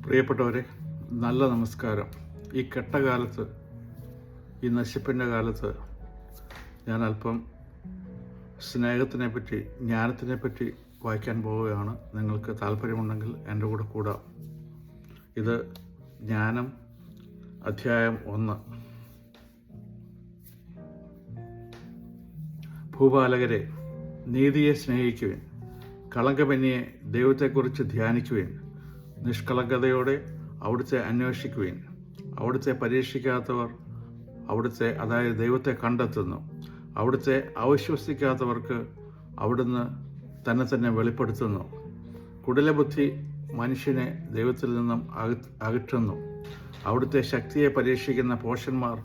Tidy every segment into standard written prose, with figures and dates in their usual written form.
പ്രിയപ്പെട്ടവരെ, നല്ല നമസ്കാരം. ഈ കെട്ടകാലത്ത്, ഈ നശിപ്പിൻ്റെ കാലത്ത് ഞാൻ അല്പം സ്നേഹത്തിനെപ്പറ്റി, ജ്ഞാനത്തിനെപ്പറ്റി വായിക്കാൻ പോവുകയാണ്. നിങ്ങൾക്ക് താല്പര്യമുണ്ടെങ്കിൽ എൻ്റെ കൂടെ കൂടാം. ഇത് ജ്ഞാനം അധ്യായം 1. ഭൂപാലകരെ, നീതിയെ സ്നേഹിക്കുവിൻ, കളങ്കമന്യെ ദൈവത്തെക്കുറിച്ച് ധ്യാനിക്കുവിൻ, നിഷ്കളങ്കതയോടെ അവിടുത്തെ അന്വേഷിക്കുവിൻ. അവിടുത്തെ പരീക്ഷിക്കാത്തവർ അവിടുത്തെ, അതായത് ദൈവത്തെ കണ്ടെത്തുന്നു. അവിടുത്തെ അവിശ്വസിക്കാത്തവർക്ക് അവിടുന്ന് തന്നെ വെളിപ്പെടുത്തുന്നു. കുടിലബുദ്ധി മനുഷ്യനെ ദൈവത്തിൽ നിന്നും അകറ്റുന്നു. അവിടുത്തെ ശക്തിയെ പരീക്ഷിക്കുന്ന പോഷന്മാർ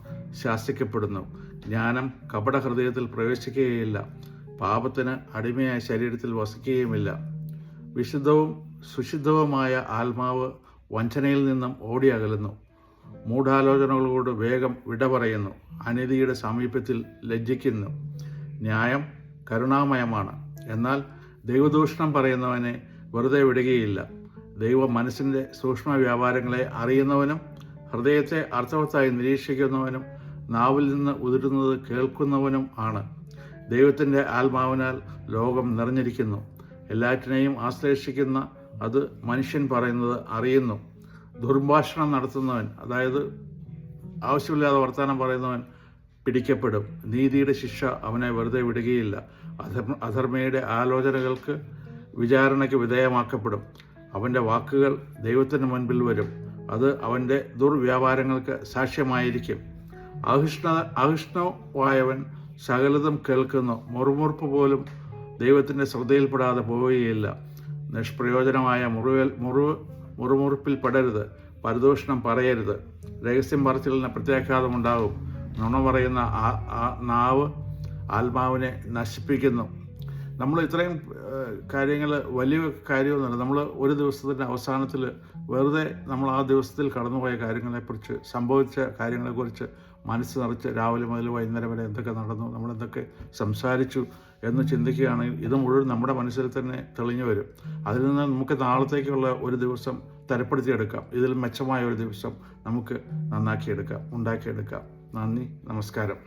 ശാസിക്കപ്പെടുന്നു. ജ്ഞാനം കപടഹൃദയത്തിൽ പ്രവേശിക്കുകയില്ല, പാപത്തിന് അടിമയായ ശരീരത്തിൽ വസിക്കുകയുമില്ല. വിശുദ്ധവും സുശുദ്ധവുമായ ആത്മാവ് വഞ്ചനയിൽ നിന്നും ഓടിയകലുന്നു. മൂഢാലോചനകളോട് വേഗം വിട പറയുന്നു. അനീതിയുടെ സമീപത്തിൽ ലജ്ജിക്കുന്നു. ന്യായം കരുണാമയമാണ്, എന്നാൽ ദൈവദൂഷണം പറയുന്നവനെ വെറുതെ വിടുകയില്ല. ദൈവ മനസ്സിൻ്റെ സൂക്ഷ്മ വ്യാപാരങ്ങളെ അറിയുന്നവനും ഹൃദയത്തെ അർത്ഥവത്തായി നിരീക്ഷിക്കുന്നവനും നാവിൽ നിന്ന് ഉതിരുന്നത് കേൾക്കുന്നവനും ആണ്. ദൈവത്തിൻ്റെ ആത്മാവിനാൽ ലോകം നിറഞ്ഞിരിക്കുന്നു. എല്ലാറ്റിനെയും ആശ്ലേഷിക്കുന്ന അത് മനുഷ്യൻ പറയുന്നത് അറിയുന്നു. ദുർഭാഷണം നടത്തുന്നവൻ, അതായത് ആവശ്യമില്ലാതെ വർത്തമാനം പറയുന്നവൻ പിടിക്കപ്പെടും. നീതിയുടെ ശിക്ഷ അവനെ വെറുതെ വിടുകയില്ല. അധർമ്മയുടെ ആലോചനകൾക്ക് വിചാരണയ്ക്ക് വിധേയമാക്കപ്പെടും. അവൻ്റെ വാക്കുകൾ ദൈവത്തിന് മുൻപിൽ വരും. അത് അവൻ്റെ ദുർവ്യാപാരങ്ങൾക്ക് സാക്ഷ്യമായിരിക്കും. അഹിഷ്ണുവായവൻ സകലതും കേൾക്കുന്നു. മുറുമുറുപ്പ് പോലും ദൈവത്തിൻ്റെ ശ്രദ്ധയിൽപ്പെടാതെ പോവുകയില്ല. നിഷ്പ്രയോജനമായ മുറുമുറുപ്പിൽ പെടരുത്. പരദൂഷണം പറയരുത്. രഹസ്യം പറച്ചിലിന് പ്രത്യാഘാതമുണ്ടാകും. നുണ പറയുന്ന നാവ് ആത്മാവിനെ നശിപ്പിക്കുന്നു. നമ്മൾ ഇത്രയും കാര്യങ്ങൾ വലിയ കാര്യമൊന്നുമല്ല. നമ്മൾ ഒരു ദിവസത്തിൻ്റെ അവസാനത്തിൽ വെറുതെ നമ്മൾ ആ ദിവസത്തിൽ കടന്നുപോയ കാര്യങ്ങളെക്കുറിച്ച്, സംഭവിച്ച കാര്യങ്ങളെക്കുറിച്ച് മനസ്സ് നിറച്ച് രാവിലെ മുതൽ വൈകുന്നേരം വരെ എന്തൊക്കെ നടന്നു, നമ്മളെന്തൊക്കെ സംസാരിച്ചു എന്ന് ചിന്തിക്കുകയാണെങ്കിൽ ഇത് മുഴുവൻ നമ്മുടെ മനസ്സിൽ തന്നെ തെളിഞ്ഞു വരും. അതിൽ നിന്ന് നമുക്ക് നാളത്തേക്കുള്ള ഒരു ദിവസം തരപ്പെടുത്തിയെടുക്കാം. ഇതിൽ മെച്ചമായ ഒരു ദിവസം നമുക്ക് ഉണ്ടാക്കിയെടുക്കാം. നന്ദി, നമസ്കാരം.